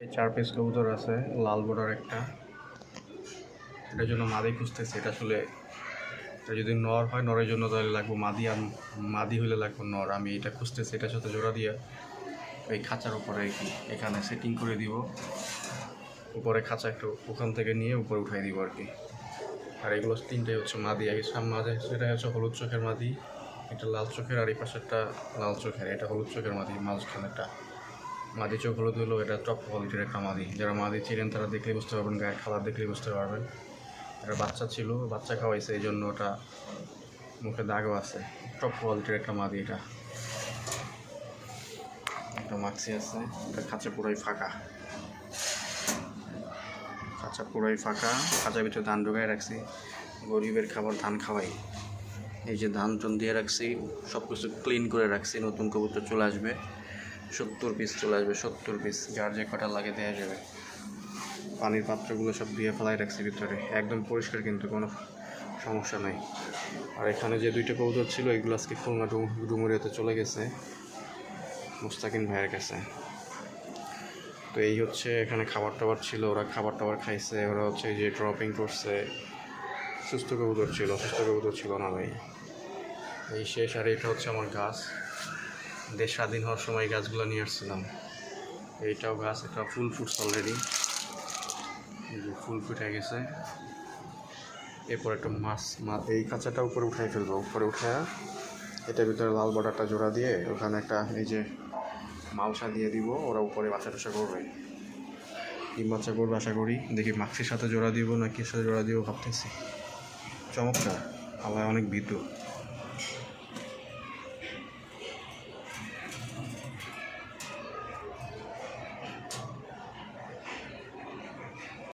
এই 4 পিস কবুতর আছে, লাল বর্ডার একটা। এটার জন্য মাদি খুঁজতেছে। এটা আসলে এটা যদি নর হয়, নরের জন্য তাহলে লাগবো মাদি, আর মাদি হলে লাগবো নর। আমি এটা খুঁজতেছি, এটার সাথে জোড়া দিয়ে এই খাঁচার উপরে এখানে সেটিং করে দিব। উপরে খাঁচা একটু ওখান থেকে নিয়ে উপরে উঠাই দিব আর কি। আর এগুলো তিনটাই হচ্ছে মাদি। মাঝে সেটা হচ্ছে হলুদ চোখের মাদি, এটা লাল চোখের, আর এই পাশেরটা লাল চোখের, এটা হলুদ চোখের মাদি। মাঝখানেরটা মাদি চোখ হলুদ হলো, এটা টপ কোয়ালিটির একটা মাদি। যারা মাদি চিনেন তারা দেখলেই বুঝতে পারবেন, গায়ের খাবার দেখলেই বুঝতে পারবেন। এটা বাচ্চা ছিল, বাচ্চা খাওয়াইছে, এই জন্য ওটা মুখে দাগও আছে। টপ কোয়ালিটির একটা মাদি। এটা একটা মাক্সি আছে, এটা খাঁচা পুরোই ফাঁকা। খাঁচা পুরোই ফাঁকা, খাঁচার ভিতরে ধান ঢুকাই রাখছি। গরিবের খাবার ধান খাওয়াই। এই যে ধান টান দিয়ে রাখছি, সব কিছু ক্লিন করে রাখছি। নতুন কবুতর চলে আসবে, 70 পিস চলে আসবে, 70 পিস। যার যে কটা লাগে দেওয়া যাবে। পানির পাত্রগুলো সব দিয়ে ফেলাই রাখছি ভিতরে, একদম পরিষ্কার, কিন্তু কোনো সমস্যা নেই। আর এখানে যে 2টা কবুতর ছিল, এগুলো আজকে খুলনা ডুমুরিয়াতে চলে গেছে মুস্তাকিন ভাইয়ের কাছে। তো এই হচ্ছে এখানে খাবার টাবার ছিল, ওরা খাবার টাবার খাইছে। ওরা হচ্ছে যে ড্রপিং করছে। সুস্থ কবুতর ছিল, অসুস্থ কবুতর ছিল না ভাই। এই শেষ। আর এটা হচ্ছে আমার গাছ, দেশ স্বাধীন হওয়ার সময় এই গাছগুলো নিয়ে আসছিলাম। এইটাও গাছ, এটা ফুল ফুটছে অলরেডি, এই যে ফুল ফুটে গেছে। এরপর একটা মাছ এই কাঁচাটা উপরে উঠাই ফেলবো। উপরে উঠে এটার ভিতরে লাল বর্ডারটা জোড়া দিয়ে ওখানে একটা এই যে মালসা দিয়ে দিব। ওরা উপরে বাচ্চা টাচা করবে, ডিম বাচ্চা করবে আশা করি। দেখি মাক্সির সাথে জোড়া দিব না কির সাথে জোড়া দিব ভাবতেছি। চমৎকার, আল্লাহ অনেক ভীতু।